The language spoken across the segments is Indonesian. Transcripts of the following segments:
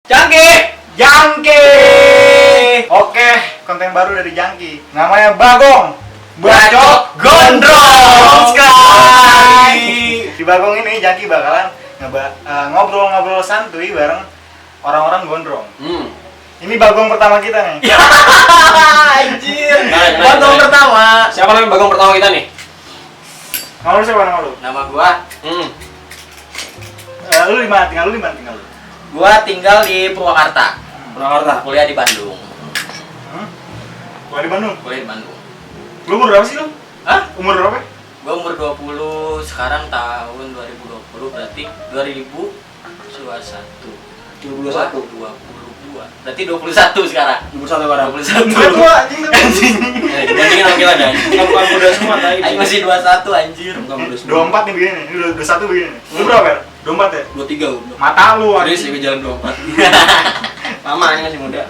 Jangki. Oke, konten baru dari Jangki. Namanya Bagong. Bacot Gondrong sekali. Di Bagong ini Jangki bakalan ngobrol-ngobrol santuy bareng orang-orang gondrong. Ini Bagong pertama kita nih. Anjir. Bagong pertama. Siapa namanya Bagong pertama kita nih? Nama lu siapa nama lu? Nama gua. Lu di mana? Tinggal lu? Gua tinggal di Purwakarta. Kuliah di Bandung. Gua di Bandung. Kuliah di Bandung. Lu umur berapa sih lu? Hah? Umur berapa? Gua umur 20, sekarang tahun 2020 berarti 2021. 22. Berarti 21 sekarang. 21 barang. 21. Tua anjing lu. Dibandingin sama kita dah. Bukan muda semua tadi. Aing masih 21 anjir. Bukan muda semua. 24 nih begini nih. Ini udah 21 begini nih. Lu berapa ya? 24 ya? 23 udah. Mata lu Serius anjing. ya jalan 24. Lama ini masih muda.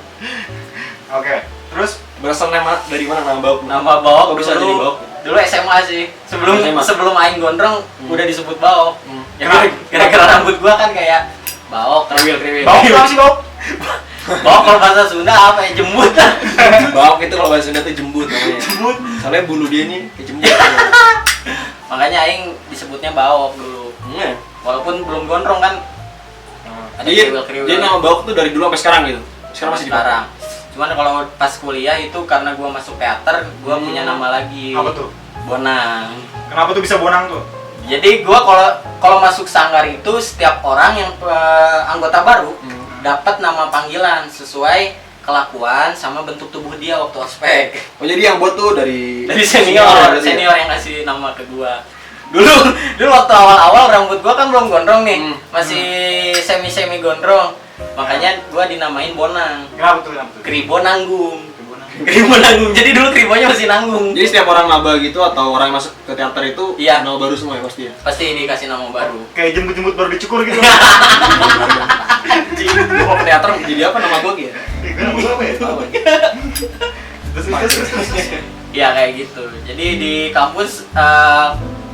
Oke. Terus Berasal nama dari mana nama Bauk? Nama Baok Kok bisa jadi Baok? Dulu SMA sih. Sebelum SMA. sebelum Aing gondrong udah disebut Baok. Ya Kenapa? gara-gara rambut gua kan kayak Baok. Kriwil. Bauk apa sih Bauk? Baok kalau bahasa Sunda apa ya? Jembut. Bauk itu kalau bahasa Sunda tuh jembut namanya. Jembut. Soalnya bulu dia nih kayak jembut. Makanya Aing disebutnya Baok dulu. Walaupun belum gondrong kan. Ada Jadi kriwil-kriwil. dia nama Bauk tuh dari dulu sampai sekarang gitu. Sekarang masih dipakai. sekarang. Cuman kalau pas kuliah itu karena gua masuk teater, gua punya nama lagi. Apa tuh? Bonang. Kenapa tuh bisa bonang tuh? Jadi gua kalau masuk sanggar itu setiap orang yang anggota baru dapat nama panggilan sesuai kelakuan sama bentuk tubuh dia waktu ospek. Oh jadi yang buat tuh dari Senior berarti ya? yang ngasih nama ke gua. Dulu waktu awal-awal rambut gua kan belum gondrong nih, masih semi gondrong. Makanya gua dinamain Bonang. Kenapa tuh? Kribo nanggung. Jadi dulu kribonya masih nanggung. Jadi setiap orang maba gitu atau orang yang masuk ke teater itu Iya. nama baru semua ya pasti ya? Pasti dikasih nama baru. Kayak jembut-jembut baru dicukur gitu. Lu mau ke teater jadi apa nama gua gitu? Kenapa apa ya? Terus. Iya kayak gitu. Jadi di kampus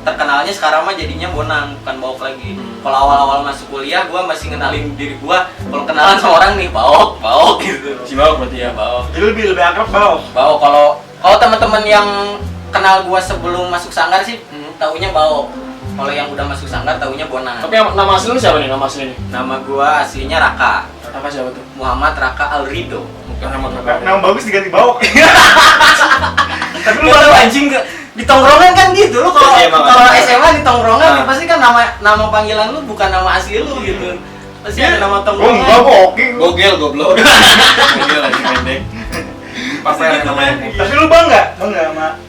terkenalnya sekarang mah jadinya Bonang, bukan Baok lagi. Kalau awal-awal masuk kuliah, gua masih ngenalin diri gua. Kalau kenalan sama orang nih, Baok gitu. Si Bauk berarti ya? Iya Baok. Jadi lebih akrab Bauk. Baok kalau teman-teman yang kenal gua sebelum masuk sanggar sih, taunya Baok. Kalau yang udah masuk sanggar, taunya Bonang. Tapi yang nama asli lu siapa nih? Nama asli nih? Nama gua aslinya Raka. Raka siapa tuh? Muhammad Raka Alrido. Bukan nama Raka. Nama bagus diganti Bauk. Tapi lu Lu baru anjing di tongkrongan kan gitu lu kalau Iya, makanya. kalau SMA di tongkrongan Nah. pasti kan nama panggilan lu bukan nama asli lu gitu. Pasti ada nama Gua tongkrongan. enggak Boki. Gogel, goblok. Gogel lagi pendek. Pas Gitu, men. Tapi lu bangga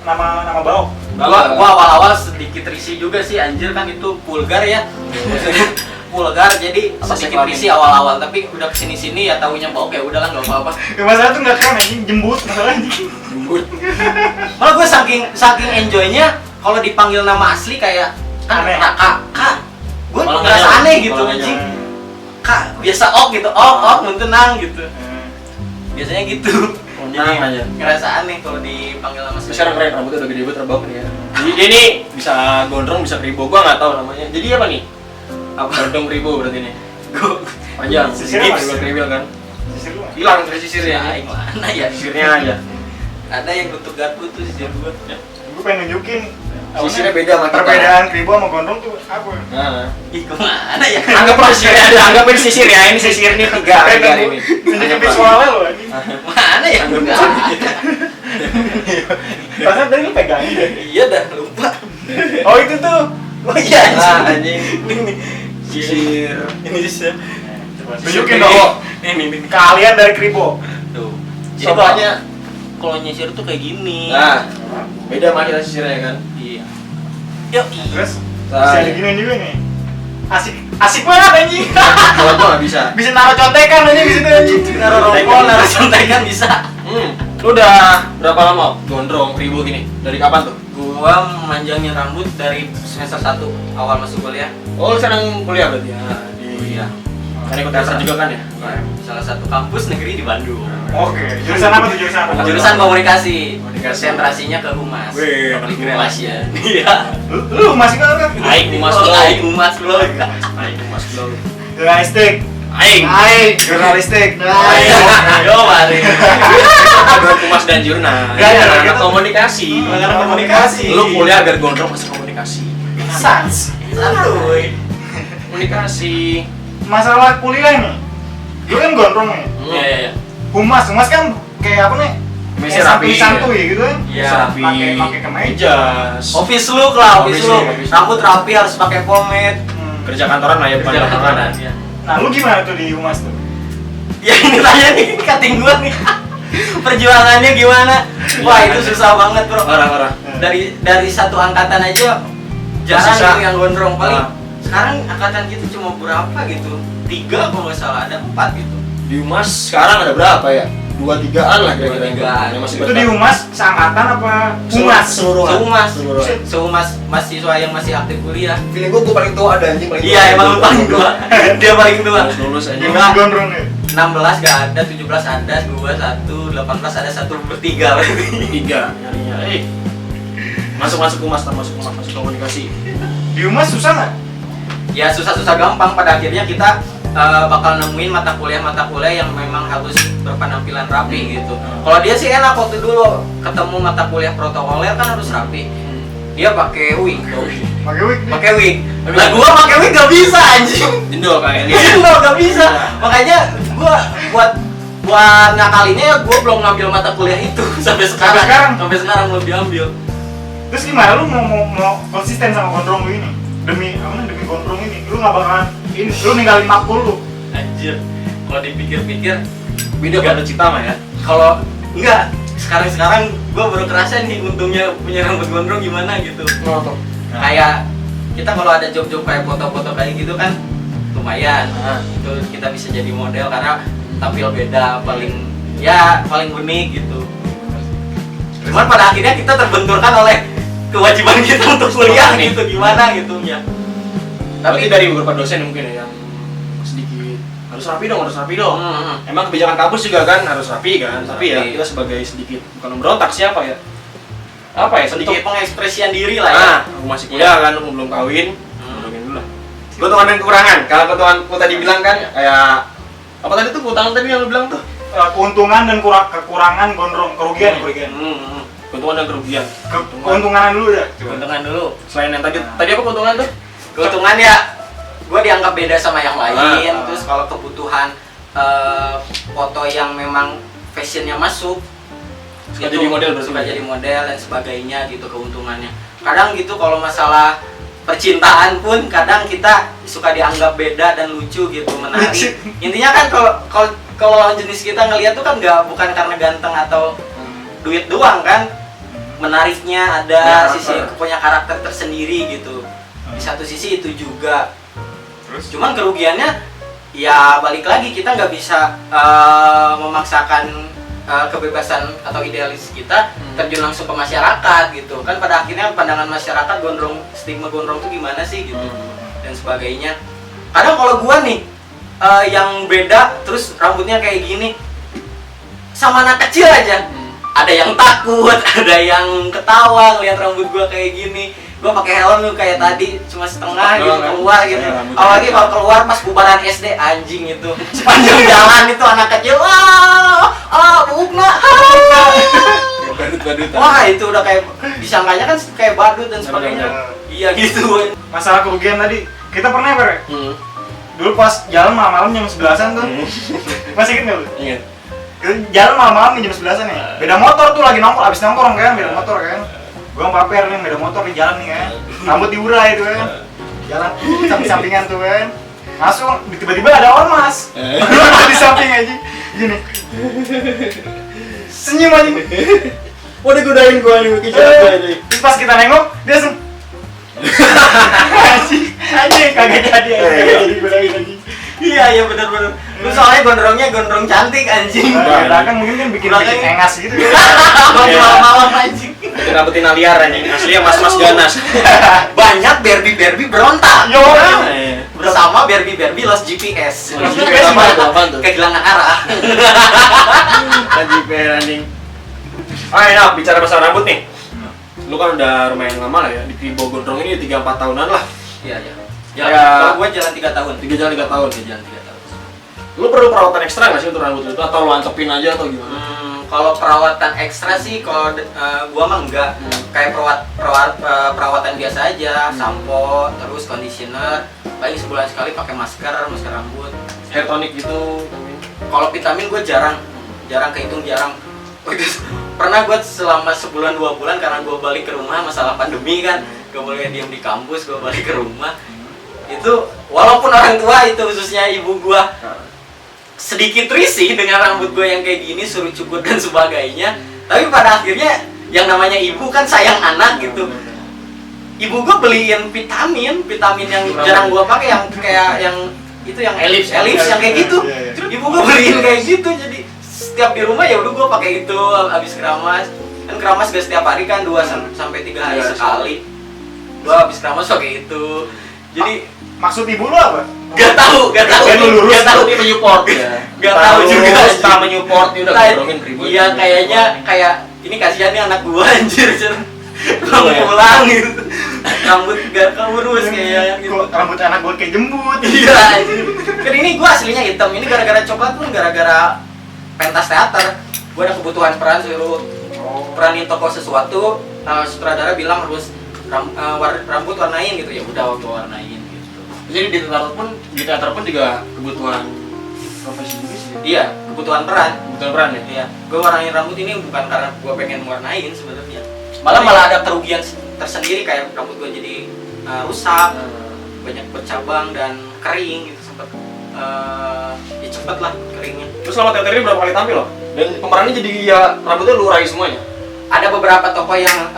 sama nama Bauk. Gua awal-awal sedikit risih juga sih anjir kan itu vulgar ya. Vulgar jadi Apa sih sedikit kelamin? risih awal-awal tapi udah kesini-sini ya taunya Baok ya udahlah nggak apa-apa. Ya masalah tuh enggak keren anjing, jembut masalah anjing. Jembut. Malah gue saking enjoynya kalau dipanggil nama asli kayak kan Aneh. Kak. Gue Malah ngerasa nggak aneh nyambung, gitu malah anjing. nggak Kak biasa ok gitu, ok mun tenang gitu. Biasanya gitu. Tenang aja. Ngerasa aneh kalau dipanggil nama asli. Terus sekarang keren, rambutnya udah gede banget terbang nih ya. Jadi dia nih bisa gondrong, bisa kribo, gua nggak tahu namanya. Jadi apa nih? Apa? Gondrong kribo berarti nih. Gua Panjang. Sisirnya Gips, apa? kriwil kan. Sisir lu. Hilang dari sisirnya. aing mana ya? Sisirnya aja. Ada yang bentuk garpu tuh sisir gua. Gue pengen nunjukin Sisirnya beda sama kita. perbedaan kribo sama gondrong tuh apa? Nah. Ih, kemana ya? Anggaplah sisirnya ada, anggapin sisir ya. Ini sisir ini tiga ini. Nunjukin visualnya lo anjing. Mana ya? Pasal tadi lu pegangin deh. Iya dah lupa. Oh itu tuh. Oh iya Nah, anjing. anjing. Sisir. Ini bisa. Tunjukin dong. Ini. Kalian dari kribo. Tuh. Jadi Sopanya. kalau nyisir tuh kayak gini. Nah, beda sama kita sisirnya kan. Iya. Yuk. Terus Nah, bisa diginiin juga nih. Asik banget anjing. kalau gua nggak bisa. Bisa naruh contekan anjing di situ anjing. Naruh rokok, naruh contekan bisa. Lu udah berapa lama gondrong kribo gini? Dari kapan tuh? Gua manjangin rambut dari semester 1 awal masuk kuliah. Oh, lu sekarang kuliah berarti ya? Kuliah. Kan ikut teater juga kan ya? Salah satu kampus negeri di Bandung. Oke, jurusan apa tuh jurusan apa? Jurusan komunikasi. Komunikasi. Konsentrasinya ke humas. Wih, Teknik keren. humas ya. Iya. Lu masih kan? Aing humas Oh, lo. aing humas lo. Aing humas lo. Jurnalistik. Aing. Jurnalistik. Yo mari. Perpaduan humas dan jurnal. Gak ada, Anak gitu. komunikasi. Anak komunikasi. Lu kuliah agar gondrong masuk komunikasi. Sans. Santuy. Komunikasi. Masalah kuliah nih. Lu kan gondrong nih. Iya. Humas kan kayak apa nih? Masih Kayak rapi. santuy gitu kan. Iya. Rapi. Pakai kemeja. Office look lah, office Office look. look. Rambut rapi harus pakai pomade. Kerja kantoran lah ya, bukan Kerja kantoran. kantoran, ya. Nah, lu gimana tuh di humas tuh? Ya ini tanya nih, cutting gua nih. Perjuangannya gimana? Wah, itu susah banget, Bro. Orang-orang. Dari satu angkatan aja jarang Sisa. tuh yang gondrong paling. Ah. Sekarang angkatan kita cuma berapa gitu? 3 kalau nggak salah, ada 4 gitu. Di humas sekarang ada berapa ya? 2-3an lah kira-kira. 2-3an. Yang masih Itu di humas seangkatan apa humas? Seluruhan. Seumas mahasiswa yang masih aktif kuliah. Feeling gue paling tua ada anjing paling tua. Iya, emang lu paling tua. Dia paling tua. Lulus aja. Humas gondrong nih. 16 gak ada, 17 ada, 2, 1, 18 ada 1 bertiga berarti. 3 nyarinya. Masuk humas, masuk komunikasi. Di humas susah nggak? Ya susah-susah gampang, pada akhirnya kita bakal nemuin mata kuliah yang memang harus berpenampilan rapi gitu. Kalau dia sih enak, waktu dulu ketemu mata kuliah protokoler kan harus rapi. Dia pakai wig. Pakai wig. Pakai wig. Lah gua pakai wig gak bisa anjing. Jendol kayak ini. Jendol gak bisa. Makanya gua buat ngakalinnya ya gua belum ngambil mata kuliah itu sampai sekarang. Sampai sekarang belum diambil. Terus gimana lu mau konsisten sama gondrong lu ini? Demi gondrong ini, lu nggak bakalan ini, lu ninggalin makul lu. Anjir. Kalau dipikir-pikir Beda pada cita mah ya. kalau enggak sekarang gua baru kerasa nih untungnya punya rambut gondrong gimana gitu. Ngotot. Kayak kita kalau ada job-job kayak foto-foto kayak gitu kan lumayan. Nah. Itu kita bisa jadi model karena tampil beda, paling unik gitu. Cuman pada akhirnya kita terbenturkan oleh kewajiban kita untuk kuliah gitu, gimana gitu ya. Tapi dari beberapa dosen mungkin ya yang sedikit harus rapi dong. Emang kebijakan kampus juga kan harus rapi kan, tapi ya Rapi. kita sebagai sedikit bukan memberontak siapa ya? Apa ya, sedikit Untuk pengekspresian diri lah ya. Nah, aku masih kuliah kan, aku belum kawin. Ngomongin dulu lah. Keuntungan dan kekurangan. Kalau keuntunganku tadi bilang kan kayak apa tadi tuh keuntungan tadi yang lu bilang tuh? Keuntungan dan kekurangan gondrong, kerugian. Keuntungan dan kerugian. Keuntungan dulu dah. Keuntungan dulu. Selain yang tadi apa keuntungan tuh? Keuntungan ya gue dianggap beda sama yang lain. Ah. Terus kalau kebutuhan foto yang memang fashionnya masuk, Suka itu jadi model berarti. suka jadi model dan sebagainya gitu keuntungannya. Kadang gitu kalau masalah percintaan pun kadang kita suka dianggap beda dan lucu gitu, menarik. Lucu. Intinya kan kalau lawan jenis kita ngeliat tuh kan bukan karena ganteng atau duit doang kan, menariknya ada Ya, sisi punya karakter tersendiri gitu. Di satu sisi itu juga. Terus? Cuman kerugiannya ya balik lagi kita nggak bisa memaksakan kebebasan atau idealis kita terjun langsung ke masyarakat gitu kan. Pada akhirnya pandangan masyarakat stigma gondrong tuh gimana sih gitu dan sebagainya. Kadang kalau gua nih yang beda terus rambutnya kayak gini sama anak kecil aja, ada yang takut, ada yang ketawa ngeliat rambut gua kayak gini. Gua pakai helm tuh kayak tadi cuma setengah gitu keluar gitu. Apalagi kalau keluar pas bubaran SD, anjing itu sepanjang jalan itu anak kecil, bukna, Badut-badutan. wah itu udah kayak disangkanya kan kayak badut dan sebagainya. Iya gitu. Masalah kerugian tadi, kita pernah ya, Ber? Dulu pas jalan malam-malam jam 11-an tuh. Masih inget nggak lu? Ingat. Jalan malam-malam jam 11-an ya. Beda motor tuh lagi nongkrong, abis nongkrong kan, beda motor kan. Gua paper nih, beda motor di jalan nih kan. Rambut diurai tuh kan. Jalan samping-sampingan tuh kan. Langsung tiba-tiba ada ormas. Di samping aja. Gini. Senyum aja. Udah godain gua nih nih. Terus pas kita nengok, dia langsung anjing kagak jadi godain lagi. Iya benar-benar. Lu soalnya gondrong cantik anjing. Belakang mungkin kan bikin engas gitu. Malam-malam anjing. Rambutin liar anjing. Aslinya mas-mas ganas. Banyak Barbie berontak. Yo. Bersama Barbie lost GPS. Lost GPS apaan tuh? Kehilangan arah. Anjing anjing. Enak bicara masalah rambut nih. Lu kan udah lumayan lama lah ya di Kribo Gondrong ini 3-4 tahunan lah. Iya. Ya. Kalau gua jalan 3 tahun. 3 tahun. Jalan 3 tahun. Lu perlu perawatan ekstra nggak sih untuk rambut lu itu atau lu antepin aja atau gimana? Kalau perawatan ekstra sih, kalau gua mah enggak. Kayak perawatan biasa aja, sampo, terus conditioner. Paling sebulan sekali pakai masker rambut. Hair tonic gitu. Kalau vitamin gue jarang kehitung jarang. Pernah gue selama sebulan 2 bulan karena gue balik ke rumah masalah pandemi kan, gue boleh diam di kampus, gue balik ke rumah. Itu walaupun orang tua itu khususnya ibu gue sedikit risih dengan rambut gue yang kayak gini, suruh cukur dan sebagainya, tapi pada akhirnya yang namanya ibu kan sayang anak gitu. Ibu gue beliin vitamin yang jarang gue pakai, yang kayak yang itu yang elips yang kayak gitu. Ibu gue beliin kayak gitu, jadi setiap di rumah ya udah gue pakai itu habis keramas. Kan keramas gak setiap hari kan, 2 sampai 3 hari sekali. Gue habis keramas pakai itu. Jadi maksud ibu lu apa? Gak tahu Dia menyupport ya. Gak tahu juga. Kita menyupport dia udah ngomongin ribut. Iya, kayaknya kayak ini kasihan nih anak gua anjir. Pulang gitu. Rambut gak keurus kayak gitu. Rambut anak gua kayak jembut. Iya anjir. Kan ini gua aslinya hitam. Ini gara-gara coklat pun gara-gara pentas teater. Gua ada kebutuhan peran, suruh peranin tokoh sesuatu. Sutradara bilang harus rambut warnain gitu, ya udah gua warnain gitu. Jadi di teater pun juga kebutuhan profesi juga sih. Iya, kebutuhan peran ya. Iya, gue warnain rambut ini bukan karena gue pengen warnain sebenarnya. Malah ada kerugian tersendiri, kayak rambut gue jadi rusak, banyak bercabang dan kering gitu, sempet ya cepet lah keringnya. Terus selama teater ini berapa kali tampil loh? Dan pemerannya jadi ya rambutnya lu urai semuanya? Ada beberapa tokoh yang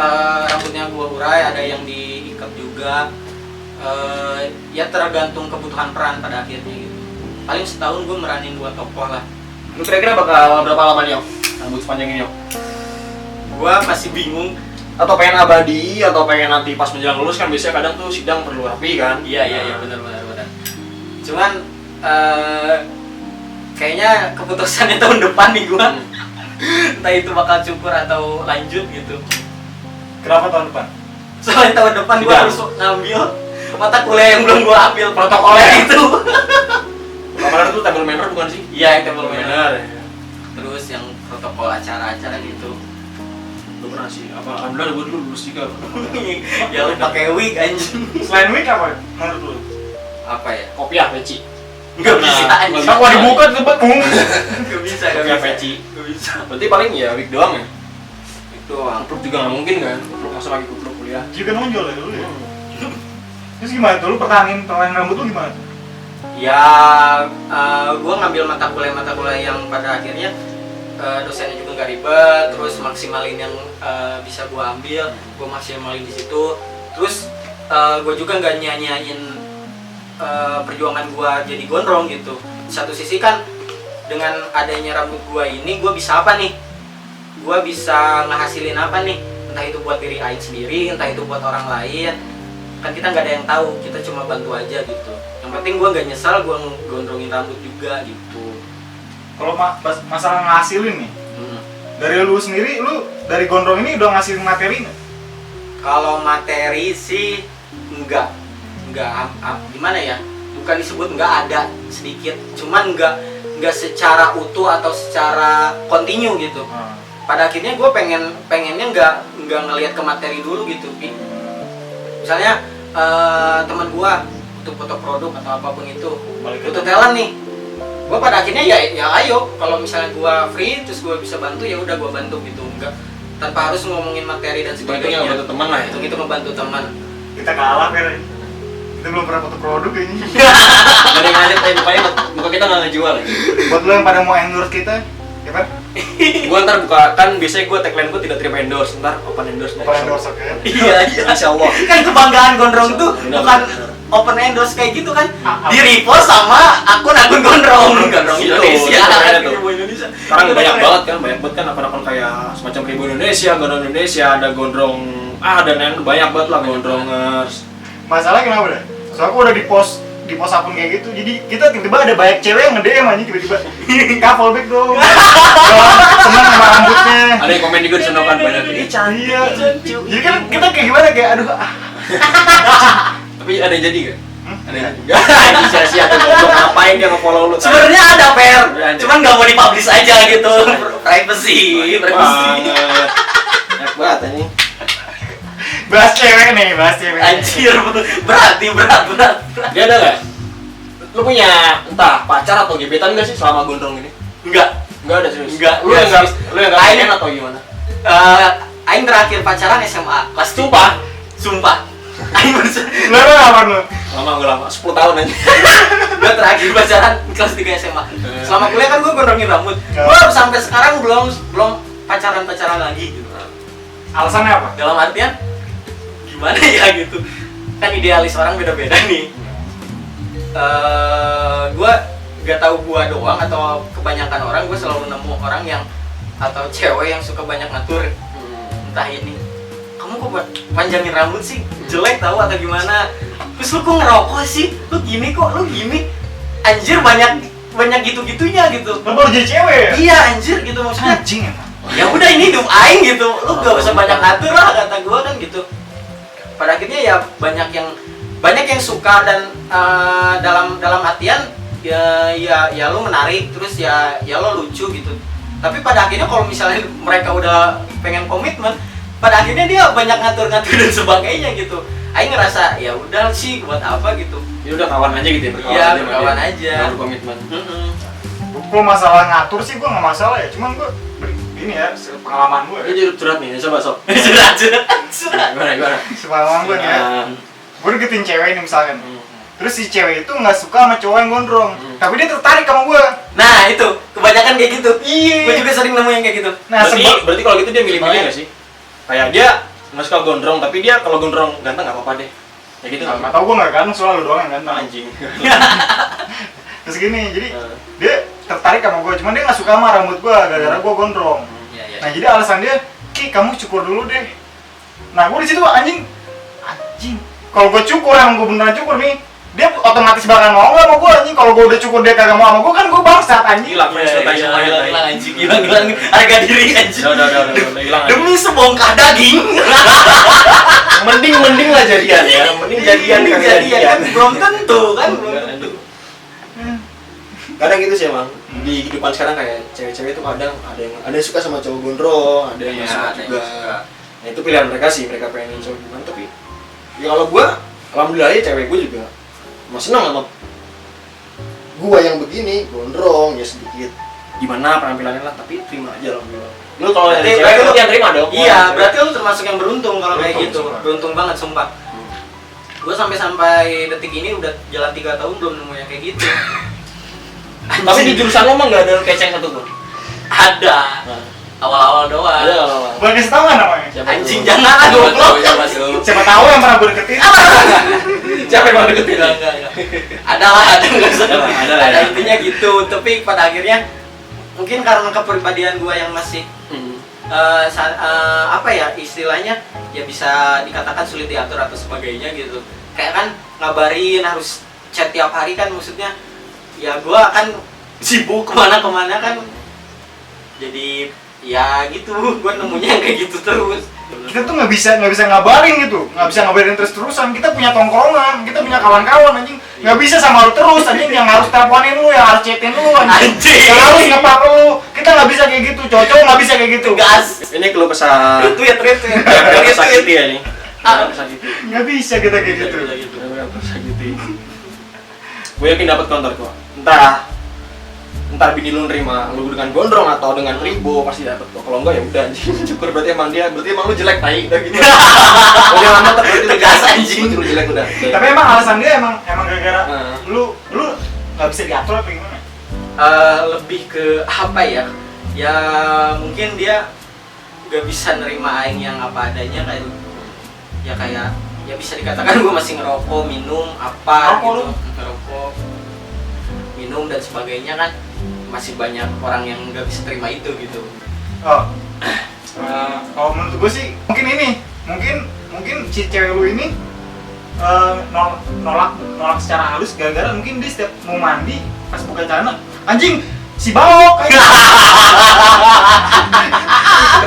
rambutnya gue urai, ada yang diikat juga. Ya tergantung kebutuhan peran pada akhirnya gitu. Paling setahun gue meranin 2 tokoh lah. Lu kira-kira bakal berapa lama nih, Yok? Rambut sepanjang ini, Yok? Gue masih bingung. Atau pengen abadi, atau pengen nanti pas menjelang lulus kan biasanya kadang tuh sidang perlu rapi kan? Iya benar. Cuman kayaknya keputusannya tahun depan nih gue. Entah itu bakal cukur atau lanjut gitu. Kenapa tahun depan? Soalnya tahun depan gue harus ngambil mata kuliah yang belum gue ambil, protokolnya itu. Kemarin tuh table manner bukan sih? Iya, yang table manner. Ya. Terus yang protokol acara-acara gitu. Lu pernah sih? Alhamdulillah gue dulu lulus juga. Ya lu pakai wig anjing. Selain wig apa menurut lu? Apa ya? Kopiah peci. Enggak bisa anjing. Aku dibuka tempat Enggak bisa. Kopiah peci. Enggak bisa. Berarti paling ya wig doang ya? Itu doang. Kupluk juga nggak mungkin kan? Kupluk masa lagi kupluk kuliah. Juga nonjol ya dulu ya. Terus gimana tuh lu pertahanin rambut lu gimana? Ya, gue ngambil mata kuliah yang pada akhirnya dosennya juga nggak ribet, terus maksimalin yang bisa gue ambil, gue maksimalin di situ. Terus gue juga nggak nyanyain perjuangan gue jadi gondrong gitu. Di satu sisi kan dengan adanya rambut gue ini, gue bisa apa nih? Gue bisa ngehasilin apa nih? Entah itu buat diri Aing sendiri, entah itu buat orang lain. Kan kita nggak ada yang tahu, kita cuma bantu aja gitu. Yang penting gue nggak nyesal gue gondrongin rambut juga gitu. Kalau masalah ngasilin nih, dari lu sendiri, lu dari gondrong ini udah ngasilin materi nggak? Kalau materi sih enggak gimana ya? Bukan disebut nggak ada, sedikit. Cuman nggak secara utuh atau secara kontinu gitu. Pada akhirnya gue pengennya nggak ngelihat ke materi dulu gitu, Pi. Misalnya teman gue untuk foto produk atau apapun itu butuh talent nih, gue pada akhirnya ya ayo, kalau misalnya gue free terus gue bisa bantu, ya udah gue bantu gitu, enggak tanpa harus ngomongin materi dan sebagainya. Bantu teman lah ya. Itu membantu teman. Kita kalah kan? Kita belum pernah foto produk ini. Gak ada yang ngalit, tapi mukanya muka kita nggak ngejual lagi. Buat lo yang pada mau endorse kita, ya kan? Gue ntar buka, kan biasanya gue tagline gue tidak terima endorse, ntar open endorse. Open endorse, oke? Iya. Insya Allah. Kan kebanggaan gondrong tuh bukan open endorse kayak gitu kan, di repost sama akun gondrong Indonesia. Indonesia. Sekarang banyak banget kan akun-akun kayak semacam Ribu Indonesia, Gondrong Indonesia, ada gondrong dan yang banyak banget lah gondrongers. Masalah kenapa deh? Soalnya aku udah di post akun kayak gitu, jadi kita tiba-tiba ada banyak cewek yang nge-DM aja tiba-tiba couple back dong. Seneng sama rambutnya. Ada yang komen juga di sana kan banyak. Ini cantik. Jadi kan kita kayak gimana, kayak aduh Tapi ada yang jadi gak? Ada juga. Sia-sia tuh goblok, ngapain dia nge-follow lu? Sebenarnya ada Per, Ya, cuman nggak mau dipublish aja gitu. Privacy. Banget. Enak banget anjing. Bahas cewek nih, bahas cewek. Anjir, berat. Dia ada nggak? Lu punya entah pacar atau gebetan nggak sih selama gondrong ini? Enggak. Nggak ada serius. Nggak. Lu yang nggak, lu yang nggak Aing- pengen atau gimana? Aing terakhir pacaran SMA kelas Sumpah. Aing baru Lu apa lu? Lama nggak lama, 10 tahun aja. gue terakhir pacaran kelas 3 SMA. Selama kuliah kan gue gondrongin rambut. Gue sampai sekarang belum pacaran lagi gitu. Alasannya apa? Dalam artian gimana ya gitu. Kan idealis orang beda-beda nih. Gue gak tahu gue doang atau kebanyakan orang, gue selalu nemu orang yang atau cewek yang suka banyak ngatur. Entah ini kamu kok panjangin rambut sih, jelek tahu atau gimana, terus lu kok ngerokok sih, lu gini anjir, banyak gitu-gitunya gitu. Lu baru jadi cewek ya? Iya anjir gitu maksudnya. Anjing emang. Ya udah ini hidup aing gitu, lu gak usah banyak ngatur lah kata gua kan gitu. Pada akhirnya ya banyak yang suka dan dalam artian ya lu menarik, terus ya lo lucu gitu. Tapi pada akhirnya kalau misalnya mereka udah pengen komitmen, pada akhirnya dia banyak ngatur-ngatur dan sebagainya gitu. Aing ngerasa ya udah sih buat apa gitu. Ya udah kawan aja gitu ya, berkawan Iya, aja. sama berkawan dia. aja. Nggak berkomitmen. Gua masalah ngatur sih gua nggak masalah ya, cuman gua ini ya pengalaman gua. Ini jadi curhat nih, coba sok. Sudah. Gimana? Pengalaman gua nih ya. Gua deketin cewek ini misalkan. Terus si cewek itu nggak suka sama cowok yang gondrong, tapi dia tertarik sama gua. Nah itu kebanyakan kayak gitu. Iya. Gue juga sering nemu yang kayak gitu. Nah, Berarti kalau gitu dia milih-milih nggak sih? Kayak dia nggak suka gondrong, tapi dia kalau gondrong ganteng nggak apa-apa deh. Ya gitu nggak tahu gua nggak ganteng, soalnya lu doang yang ganteng. Anjing. Terus gini, jadi dia tertarik sama gua, cuman dia nggak suka sama rambut gua gara-gara gua gondrong. Iya. Nah jadi alasan dia, Ki kamu cukur dulu deh. Nah gua di situ anjing. Kalau gua cukur, emang gua beneran cukur nih, dia otomatis bakal mau nggak sama gua anjing. Kalau gua udah cukur dia kagak mau sama gua, kan gua bangsat anjing. Gila, Hilang anjing, hilang harga diri anjing. Udah hilang. Demi sebongkah daging. Mending lah jadian ya. Mending jadian Ini kagak jadian kan belum tentu kan, belum tentu. Kadang gitu sih emang di kehidupan sekarang kayak cewek-cewek itu kadang ada yang suka sama cowok gondrong, ada yang nggak suka ada yang juga. suka. Nah itu pilihan mereka sih, mereka pengen cowok gimana, tapi ya kalau gua alhamdulillah ya cewek gua juga masih senang sama gua yang begini, gondrong ya sedikit gimana penampilannya lah, tapi terima aja alhamdulillah. Lu kalau Berarti dari cewek lu- lu yang terima dong. Iya, berarti lu termasuk yang beruntung kalau kayak Beruntung, gitu. sumpah. Beruntung banget sumpah. Gue sampai detik ini udah jalan 3 tahun belum nemu yang kayak gitu. Tapi di jurusan lo mah nggak ada keceng satu pun. Ada. Nah. Awal-awal doang. Ada kalau Boleh kasih tau nggak namanya? Anjing jangan lah goblok. Siapa tahu yang pernah gua deketin. siapa yang mau deketin? Enggak. Ada lah, ada nggak usah. Ada lah, Ada ya. intinya gitu. Tapi pada akhirnya mungkin karena kepribadian gue yang masih apa ya istilahnya ya bisa dikatakan sulit diatur atau sebagainya gitu. Kayak kan ngabarin harus chat tiap hari kan, maksudnya ya gue akan sibuk kemana-kemana kan, jadi ya gitu gue nemunya yang kayak gitu terus. Kita tuh nggak bisa ngabarin gitu, nggak bisa ngabarin terus-terusan. Kita punya tongkrongan, kita punya kawan-kawan anjing. Nggak bisa sama lu terus anjing, yang harus teleponin lu, yang harus chatin lu anjing. Anjing. Yang harus ngepak lu. Kita nggak bisa kayak gitu, cowok nggak bisa kayak gitu. Gas. Ini keluh kesah Tweet. sakiti ya nih. Sakiti. Nggak bisa kita kayak gitu. Sakiti. Gue yakin dapat kontor kok. Entar bini lu nerima lu dengan gondrong atau dengan ribo pasti dapat kok. Kalau enggak ya udah anjing. Syukur berarti emang lu jelek tai udah gitu. Kalau dia mantap berarti lu Tegas, anjing. Lu jelek udah. Tapi emang alasan dia emang gara-gara Nah. lu nggak bisa diatur apa gimana? Lebih ke apa ya? Ya mungkin dia gak bisa nerima aing yang apa adanya kayak ya bisa dikatakan gue masih ngerokok, minum apa Ngerokok gitu. lu? Ngerokok, minum dan sebagainya kan masih banyak orang yang gak bisa terima itu gitu. Oh, kalau menurut gue sih mungkin si cewek lu ini nolak secara halus gara-gara mungkin dia setiap mau mandi pas buka celana anjing si baok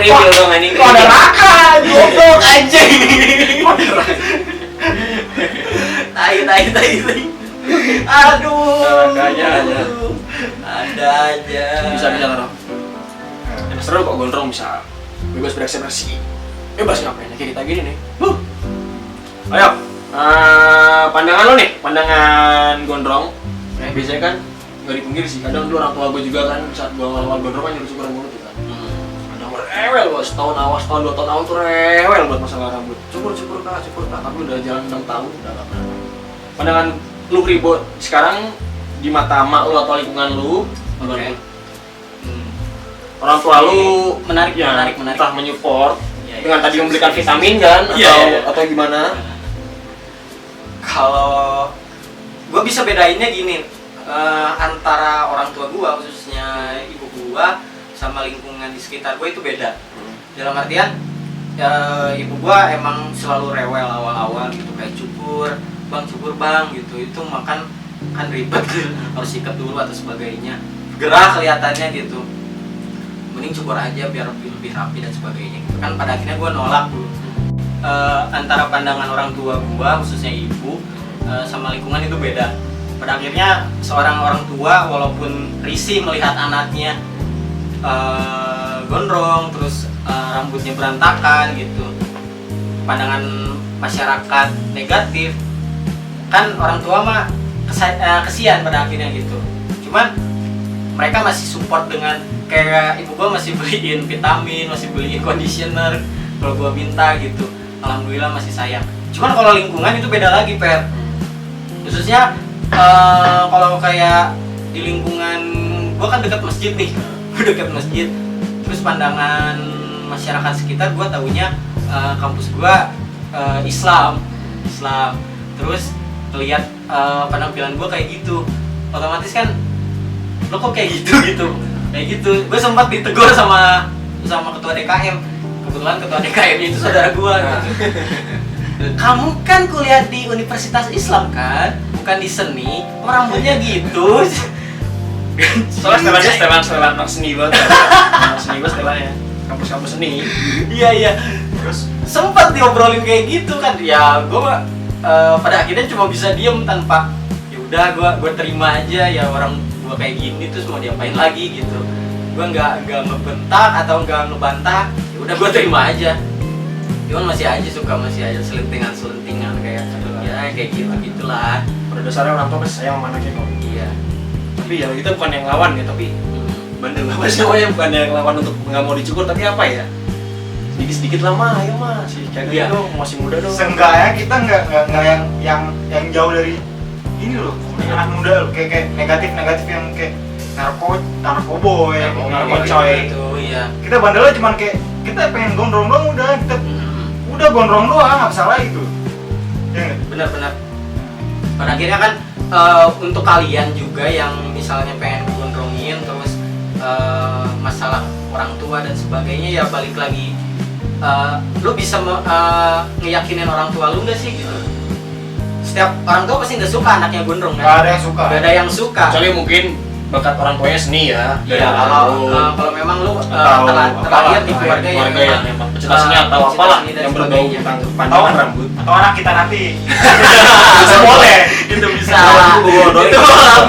Reveal dong anjing. kok ada raka goblok Anjing. Tai tai. Aduh. Ada aja. Ada aja. Bisa taruh. Yang seru kok gondrong bisa bebas berekspresi. Bebas ngapain kayak kita gini nih. Ayo. Pandangan lo nih, pandangan gondrong. Biasanya kan nggak dipungkiri sih. Kadang dulu orang tua gue juga kan saat gue ngelawan gondrong kan nyuruh syukuran banget kan. Kadang rewel gue setahun awas, tahun 2 tahun awal tuh rewel buat masalah rambut. Cukur kak. Tapi udah jalan 6 tahun udah nggak pernah. Pandangan lu ribut sekarang di mata mak lu atau lingkungan lu, Oke. orang tua lu menarik. entah menyupport Iya, dengan iya. tadi memberikan vitamin kan Iya. atau gimana? Kalau gue bisa bedainnya gini, antara orang tua gue khususnya ibu gue sama lingkungan di sekitar gue itu beda. Dalam artian ibu gue emang selalu rewel awal-awal gitu, kayak cukur bang gitu, itu makan kan ribet gitu, harus sikat dulu atau sebagainya, gerah kelihatannya gitu, mending cukur aja biar lebih rapi dan sebagainya gitu kan. Pada akhirnya gue nolak dulu. Antara pandangan orang tua gue khususnya ibu sama lingkungan itu beda. Pada akhirnya seorang orang tua walaupun risih melihat anaknya gondrong terus rambutnya berantakan gitu, pandangan masyarakat negatif kan, orang tua mah kesian pada akhirnya gitu. Cuman mereka masih support dengan kayak ibu gua masih beliin vitamin, masih beliin conditioner kalau gua minta gitu. Alhamdulillah masih sayang. Cuman kalau lingkungan itu beda lagi, Per. Khususnya kalau kayak di lingkungan gua kan dekat masjid nih. Gua dekat masjid. Terus pandangan masyarakat sekitar gua taunya kampus gua Islam. Terus lihat penampilan gue kayak gitu, otomatis kan lo kok kayak gitu gue sempat ditegur sama ketua DKM. Kebetulan ketua DKM itu saudara gue. Kamu kan kuliah di Universitas Islam kan, bukan di seni, rambutnya gitu. Soalnya setelan anak seni banget. Anak seni banget setelannya. Kampus seni. Iya. Terus sempat diobrolin kayak gitu kan, ya gue pada akhirnya cuma bisa diem tanpa, ya udah gue terima aja ya, orang gue kayak gini terus mau diapain lagi gitu. Gue nggak ngebentak atau nggak ngebantah, ya udah gue terima aja. Cuman masih aja selentingan kayak ya kayak gitulah. Pada dasarnya orang tua pasti sayang sama anaknya kok. Iya. Tapi ya kita bukan yang lawan ya, tapi bandel apa sih namanya, bukan yang lawan untuk nggak mau dicukur, tapi apa ya? Sedikit lah mah, ayo mah, sih kayak Iya. dong, masih muda dong. Seenggaknya kita nggak yang jauh dari ini loh, anak muda loh, kayak negatif yang kayak narkoboy, narkocoy. Itu iya. Kita bandelnya cuman kayak kita pengen gondrong doang, udah gondrong doang, nggak salah itu. Ya nggak? Benar. Pada akhirnya kan untuk kalian juga yang misalnya pengen gondrongin terus masalah orang tua dan sebagainya, ya balik lagi. Lu bisa ngeyakinin orang tua lu nggak sih gitu? Setiap orang tua pasti nggak suka anaknya gondrong kan? Nggak ada yang suka. Nggak ada yang suka. Kecuali mungkin bakat orang tuanya seni ya. Iya, kalau memang lu terlahir di keluarga yang memang pecinta seni atau pecinta apalah seni dan yang berbau sebagainya. tentang pandangan rambut. Atau anak kita nanti. Bisa boleh. Itu bisa. Gua Itu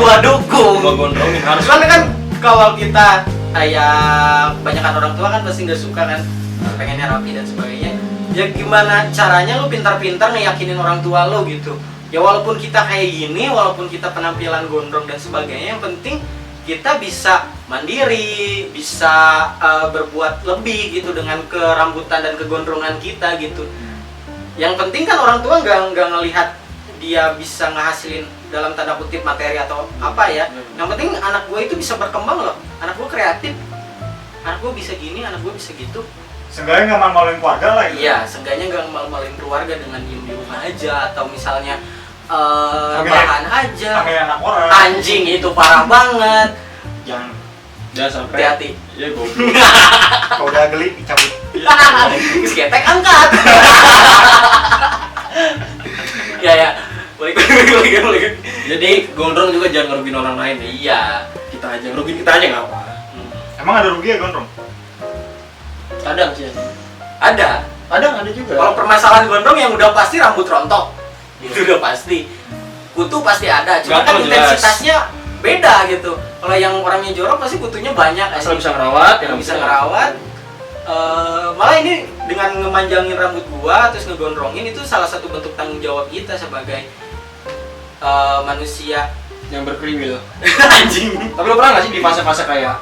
gua dukung. Gua gondrongin harus. Cuman kan kalau kita kayak kebanyakan orang tua kan pasti nggak suka kan, pengennya rapi dan sebagainya. Ya gimana caranya lu pintar-pintar ngeyakinin orang tua lu gitu. Ya walaupun kita kayak gini, walaupun kita penampilan gondrong dan sebagainya, yang penting kita bisa mandiri, bisa berbuat lebih gitu dengan kerambutan dan kegondrongan kita gitu. Yang penting kan orang tua nggak ngelihat dia bisa ngehasilin dalam tanda kutip materi atau apa ya. Yang penting anak gue itu bisa berkembang loh, anak gue kreatif, anak gue bisa gini, anak gue bisa gitu. Seenggaknya nggak malu-maluin keluarga lah gitu. Iya, seenggaknya nggak malu-maluin keluarga dengan diem di rumah aja, atau misalnya bahan aja. Pakai anak orang. Anjing itu parah banget. Jangan sampai. Hati-hati. Ya goblok. Kalau udah geli dicabut. Ketek angkat. Ya. Balik. Jadi gondrong juga jangan ngerugiin orang lain ya. Iya. Kita aja ngerugiin kita aja nggak apa. Emang ada rugi ya gondrong? Kadang sih. Ada Ada juga. Kalau permasalahan gondrong yang udah pasti rambut rontok. Itu udah pasti. kutu pasti ada, cuma kan Gatel jelas. intensitasnya beda gitu. Kalau yang orangnya jorok pasti kutunya banyak, Asal bisa ngerawat, yang bisa ngerawat. Malah ini dengan ngemanjangin rambut gua terus ngegondrongin itu salah satu bentuk tanggung jawab kita sebagai manusia yang berkriwil. anjing. Tapi lo pernah nggak sih di fase-fase kayak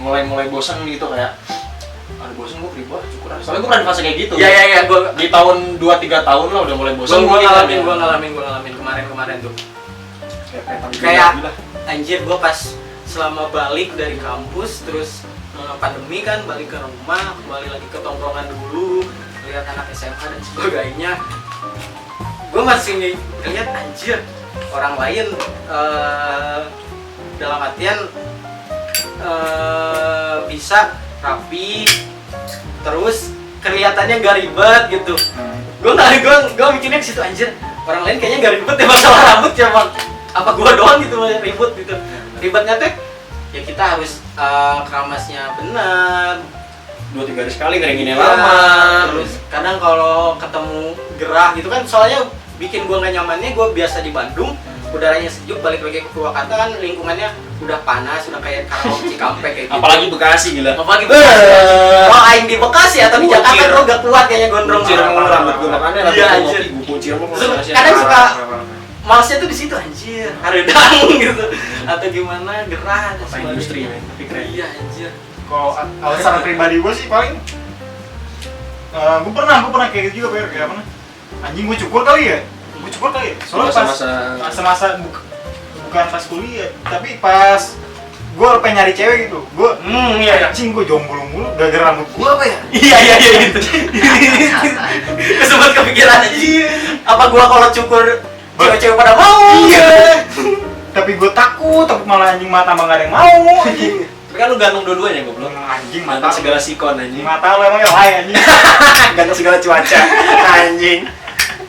mulai bosan gitu kayak ada bosan gue pribadi cukur aja. Soalnya gue pernah di fase kayak gitu. Iya, gua Di tahun 2-3 tahun lah udah mulai bosan. gua ngalamin kemarin tuh. Kayak anjir gua pas selama balik dari kampus terus pandemi kan balik ke rumah, kembali lagi ke tongkrongan dulu, lihat anak SMA dan sebagainya. Gue masih ngeliat anjir orang lain dalam artian bisa rapi terus kelihatannya gak ribet gitu. Gue mikirnya ke situ anjir, orang lain kayaknya gak ribet ya masalah rambut, cuma apa gua doang gitu ribut gitu. Ribetnya tuh ya kita harus keramasnya benar, 2-3 hari sekali ngeringinnya ya, lama. terus kadang kalau ketemu gerah gitu kan, soalnya bikin gua nggak nyamannya, gua biasa di Bandung udaranya sejuk, balik lagi ke Purwakarta kan lingkungannya udah panas, udah kayak Karawang Cikampek kayak gitu. Apalagi Bekasi gila. Apalagi Bekasi. Kalau aing di Bekasi atau di Jakarta Kucir. gua gak kuat kayaknya gondrong. Kucir mulu rambut gue makanya Iya, rambut anjir. gue kucir mulu. Terus kadang suka malesnya tuh di situ anjir, haredang gitu atau gimana gerah dan apa sebagainya. industri men, tapi keren. Iya anjir. Kalau alasan pribadi gue sih paling gue pernah kayak gitu juga, Ber. Kayak mana? Anjing gue cukur kali ya? Gue cukur kali ya? Soalnya masa-masa bukan pas kuliah, tapi pas gue pengen nyari cewek gitu. Gue Iya. anjing gue jomblo mulu gara-gara rambut gue apa ya? Iya gitu. Sempat kepikiran aja. Apa gua kalau cukur cewek-cewek pada mau? Iya. Tapi gue takut malah anjing mata mah gak ada yang mau. Anjing. Tapi kan lu gantung dua-duanya gue belum. Anjing Mata mata segala sikon anjing. mata lo emang ya hai anjing. Gantung segala cuaca anjing.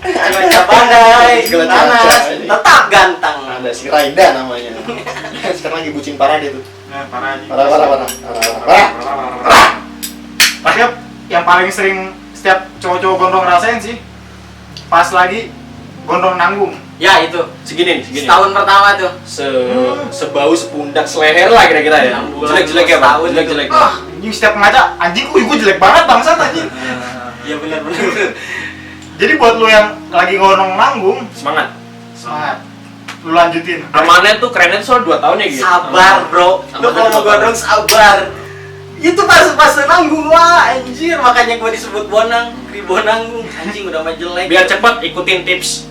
Cuaca badai, Segala panas, cuaca. tetap ganteng. Ada si Raida namanya. Sekarang lagi bucin parah dia tuh. Nah, parah anjing. Parah. Tapi yang paling sering setiap cowok-cowok gondrong rasain sih pas lagi gondrong nanggung. Ya itu. Segini. Setahun pertama tuh. Sebau sepundak seleher lah kira-kira ya. 6 bulan, Jelek-jelek ya, Pak. setahun Jelek-jelek. itu. Anjing setiap ngaca anjing gue jelek banget bangsat anjing. Iya benar. Jadi buat lu yang lagi gondrong nanggung, Semangat. semangat. Lu lanjutin. Amannya tuh kerennya tuh soal 2 tahun ya gitu. Sabar, Bro. Lu kalau mau gondrong sabar. Itu pas nanggung wah anjir, makanya gua disebut bonang, ribonanggung. Anjing udah mah jelek. Biar cepet ikutin tips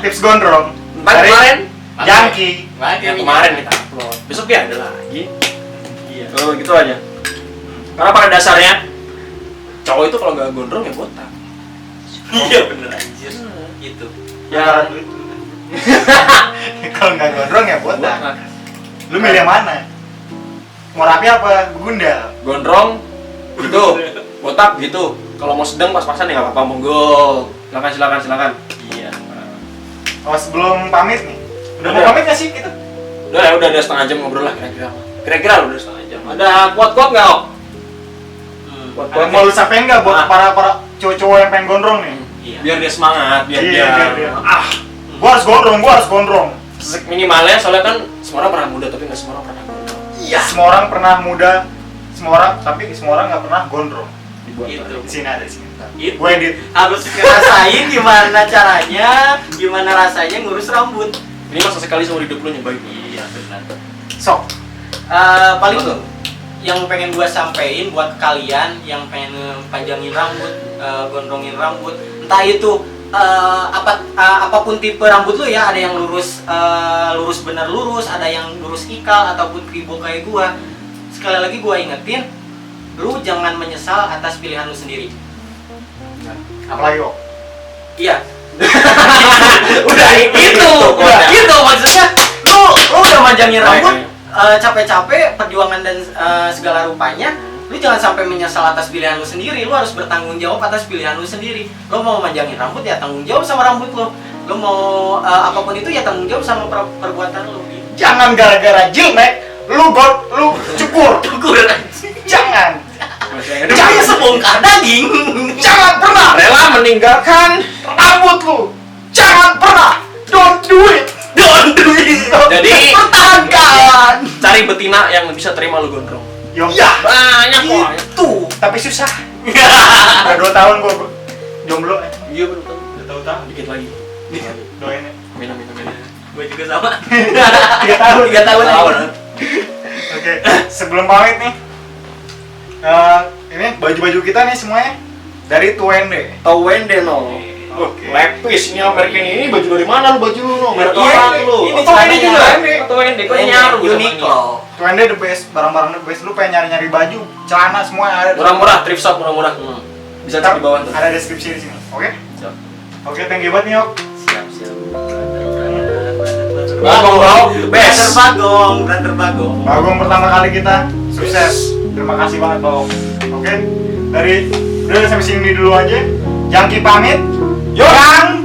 Tips gondrong. kemarin. Jangki. Yang kemarin kita upload. Besok ya ada lagi. Iya. Oh gitu aja. Karena pada dasarnya cowok itu kalau nggak gondrong ya botak. Iya bener anjir. Gitu. Ya Kalau nggak gondrong ya botak. Lu milih yang mana? Mau rapi apa? Gundal. gondrong gitu, botak gitu. Kalau mau sedang pas-pasan ya nggak apa-apa, monggo. Silakan. Iya. Oh sebelum pamit nih. Udah mau Udah. pamit nggak sih kita? Udah ada setengah jam ngobrol lah kira-kira. Kira-kira lu udah setengah jam. Ada kuat-kuat nggak, Ok? Ada mau lu sampein nggak buat para cowok-cowok yang pengen gondrong nih? Iya. Biar dia semangat, biar Iya, dia biar dia. Gua harus gondrong. minimalnya soalnya kan semua orang pernah muda tapi nggak semua orang pernah gondrong. Iya. Semua orang pernah muda, tapi semua orang nggak pernah gondrong. Dibuat Gitu. lagi. Di sini ada di sini. Itu Gue edit. harus ngerasain gimana caranya, gimana rasanya ngurus rambut. Ini masa sekali seumur hidup lu nyobain. Iya benar. Sok. Paling Betul. yang pengen gua sampein buat kalian yang pengen panjangin rambut, gondrongin rambut, entah itu apapun tipe rambut lu ya, ada yang lurus bener lurus, ada yang lurus ikal ataupun kribo kayak gua. Sekali lagi gua ingetin, lu jangan menyesal atas pilihan lu sendiri. Apalagi kok. Iya. Udah gitu maksudnya lu udah manjangin rambut capek-capek perjuangan dan segala rupanya, lu jangan sampai menyesal atas pilihan lu sendiri. Lu harus bertanggung jawab atas pilihan lu sendiri. Lu mau manjangin rambut ya tanggung jawab sama rambut lu. Lu mau apapun itu ya tanggung jawab sama perbuatan lu. Jangan gara-gara jelek lu cukur. Jangan. Jangan sebongkar daging. Jangan pernah Rela meninggalkan rambut lu. Jangan pernah. Don't do it. cari betina yang bisa terima lu gondrong. Yo. Banyak kok. Itu. Tapi susah. Udah 2 tahun gua jomblo. Iya betul. Udah tahu-tahu. Dikit lagi. Doain ya. Amin amin amin. Gue juga sama. 3 tahun. 3 tahun. Oke, sebelum pamit nih. Ini baju-baju kita nih semuanya dari Tuende. Tau Wende no. Oke. Lepis ini American ini baju dari mana lu baju lu no? Merek Iya, orang lu. ini Tau Wende juga. Tuende. Tau Wende kok nyaru Uniqlo. Tuende the best, barang-barang the best. Lu pengen nyari-nyari baju, celana semua ada. Murah-murah, thrift shop murah-murah. Bisa cek di bawah tuh. Ada deskripsi di sini. Oke? Siap. Oke, thank you banget nih, Yok. Siap. Bagong bro, the best. Brother Bagong. Bagong pertama kali kita sukses. Terima kasih banget, Bang. Oke. Udah sampai sini dulu aja. Jangki pamit. Yo. Yang